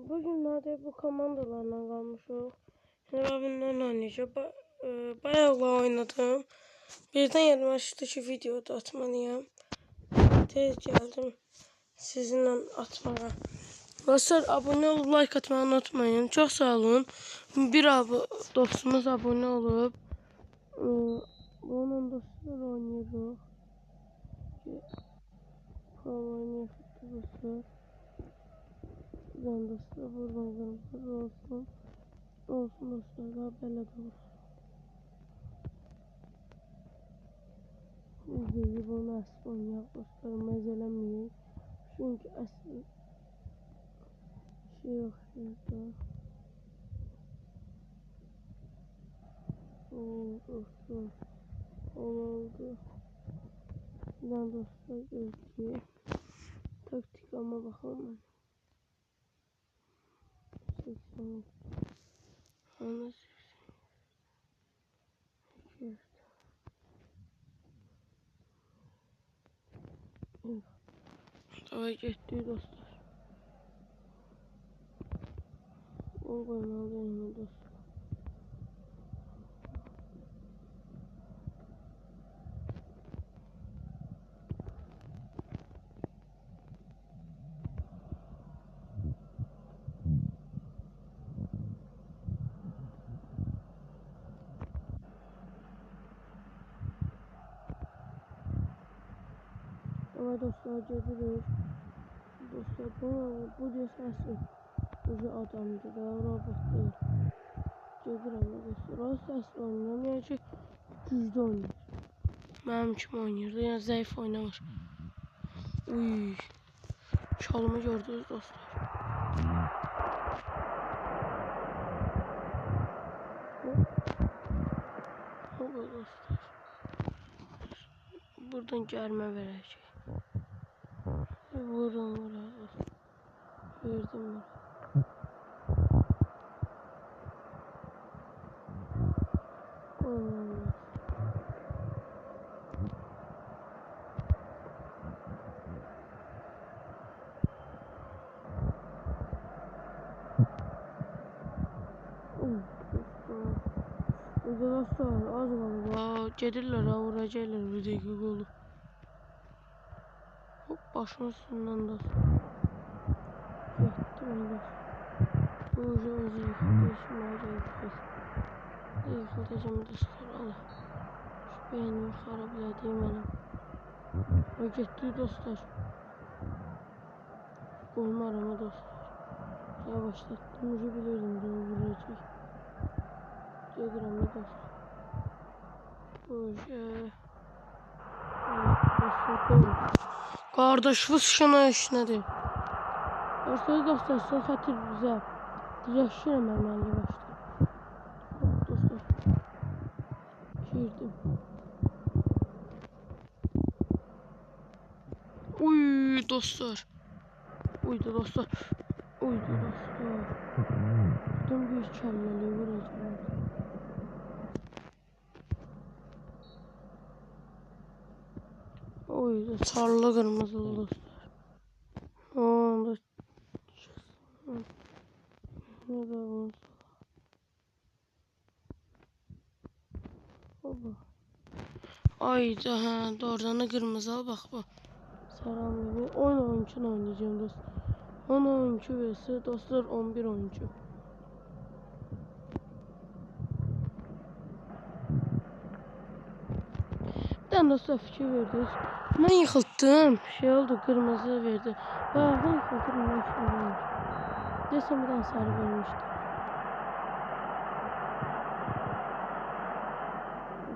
Bugünlerde bu komandalarla kalmışıq. Rabinlerle oynayacağım. Bayağı oynadım. Birden yadıma düşdü ki video da atmalıyım. Tez geldim sizinle atmağa. Dostlar abone olup like atmayı unutmayın. Çok sağ olun. Bir dostumuz abone olup bunun dostlar oynuyoruz. Oynuyoruz dostlar. Buradan dostlar buradan kırmızı olsun. Olsun dostlar daha böyle de olur. Videoyu bunu asıl oynayaq dostlar məzələməyin. Çünkü asıl şey yok şurada. Dostlar oldu. Buradan dostlar gözlüyor. Taktik ama bakalım. 80 ana 80 Davay getdik dostlar. O koymalı yanına dostlar. Davay dostlar gedirik. Dostlar bu cesası ucu adamdır da robot değil. Gedirəm dostlar. O səslə oynayıram. Yəni ki güclü oynayır. Mənim kimi oynayırdı. Yəni zəif oynamır. Uy. Çalımı gördünüz dostlar. Hop dostlar. Buradan gəlmə verəcək. Vurun dostlar. Verdim vurun. Dostlar az qalıb. Gedirlər vuracaqlar bir dəqiqə qolu. Hop başımın üstündən dostlar. Getdim dostlar. Bu ucu özü yıxıldı. Yıxılacağım dostlar. Allah. Şu beynimi xarab elədiyim mənim. O getdi dostlar. Olmar ama dostlar. Yavaşlattım. Ucu bilirdim de o vuracaq. Gedirəm dostlar. Kardeşimiz şuna işlədi. Dostlar son xətir bizə. Dirəşirəm əməlli başda. Dostlar. Girdim. Uy dostlar. Uydu dostlar. Uydu dostlar. Buradan bir kəlləli vuracağım. Oydu sarılı kırmızılı dostlar. Onda çıksın. Ne da olsun. Baba. Ayda ha doğrudan kırmızı al bak bu. Sarı oyuncu oynayacağım dostlar. 10 oyuncu vs dostlar 11 oyuncu. Ben dostlar fikir verdiniz. Ben yıkıldım. Şey oldu kırmızı verdi. Ben yıkıldım. Desem bir tane sarı vermişti.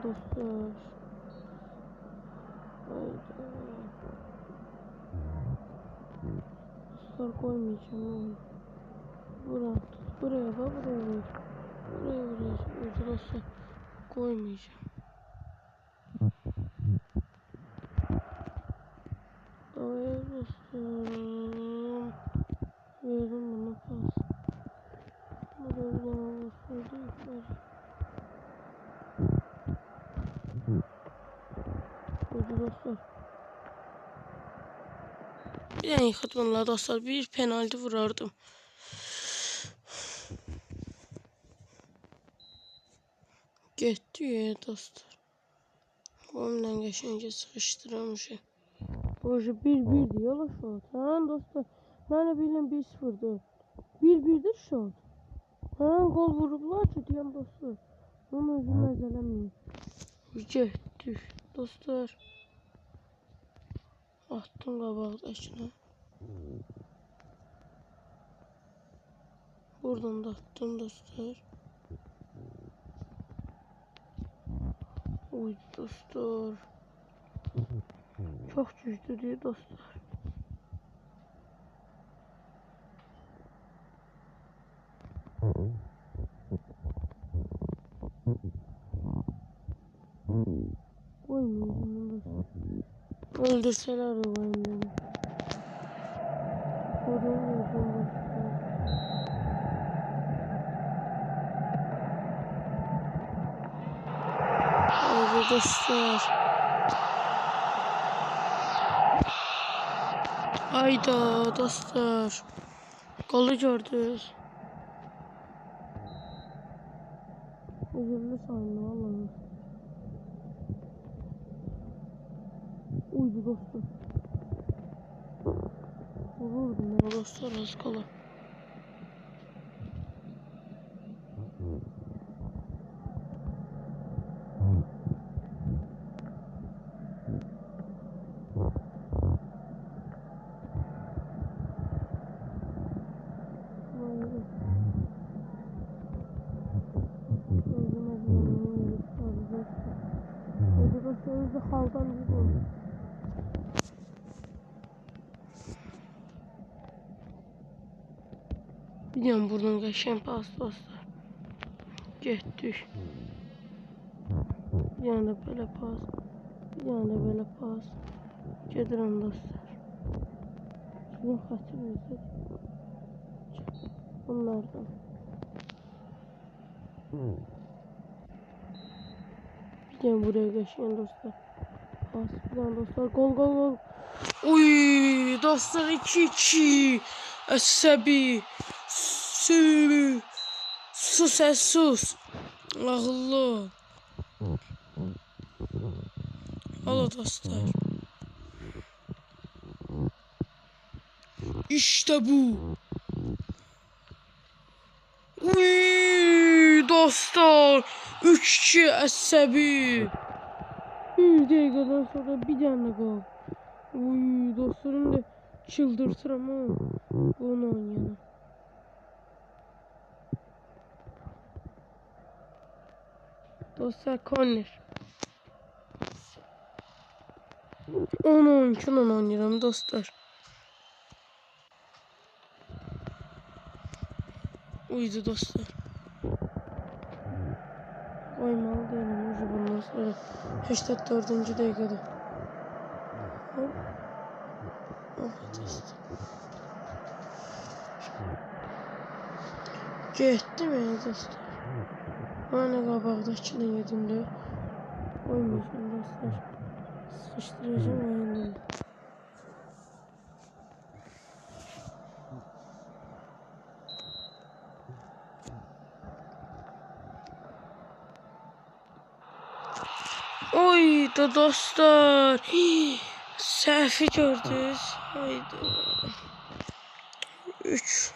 Dostlar. Dostlar koymayacağım. Buraya bak buraya. Buraya dostlar koymayacağım. Davaya dostum. Verdim bunu pas. Buradan dostlar. Dostlar. Bir tane yıkıt bunlar dostlar. Bir penaltı vurardım. Getdi ya dostlar. Onunla geçince sıkıştırmışım. Boşu 1-1 diyor şut. Ha dostlar. Ben de bildim 1-0'dı. 1-1'dir şut. Ha gol vurublar ki diyem dostlar. Onu özüm əzələməyim. Getdi dostlar. Attım qabaqdakına. Buradan da attım dostlar. Oy dostlar. Çok güçlü değil dostlar. Oymayacağım dostlar. Öldürseler de oyun beni. Koruyamıyorum dostlar. Haydi dostlar. Hayda dostlar. Golü gördünüz. Üzümlü sayın vallahi. Uydu dostlar. Vururdum ya dostlar az kala. Dostlarınızı haldan bir olun. Biliyorum buradan geçen pas dostlar. Getdik. Bir yana böyle pas. Bir yana böyle pas. Gedirəm dostlar. Sizin xətrinizdə. Bunlardan. Bir yana buraya geçen dostlar. Pas bir yana dostlar. Gol gol gol. Uy dostlar 2-2. Əsəbi. Sus sus. Ağıllı. Alo dostlar. İşte bu. Uy dostlar. 3-2 Əsəbi. Bir dəqiqədən sonra bir dənə gol. Uy dostlarım da çıldırtıram ha. Bunu oynayalım. Dostlar corner. Onu oynayalım dostlar. Uydu dostlar. Oymalı değilim ucu bundan sonra. 84. dakikada. Ah dostlar. Getdi mi dostlar? Bana qabaqdakını yedim de. Oymayacağım dostlar. Sıkıştıracağım oyundan. Oy da dostlar. Səhvi gördünüz. Haydi. 3.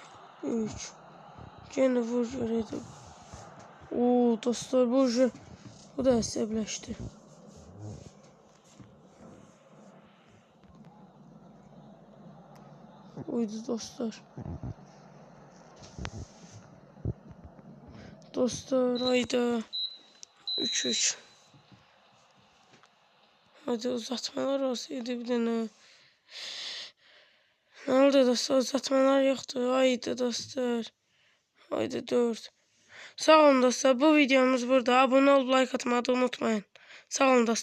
Gene vur göreydim. Oo dostlar bu da əsəbləşdi. Uydu dostlar. Dostlar hayda. 3-3. Hadi uzatmalar olsaydı bir dənə. Ne oldu dostlar? Uzatmalar yoktu. Haydi dostlar. Haydi 4. Sağ olun dostlar. Bu videomuz burada. Abone olup like atmayı unutmayın. Sağ olun dostlar.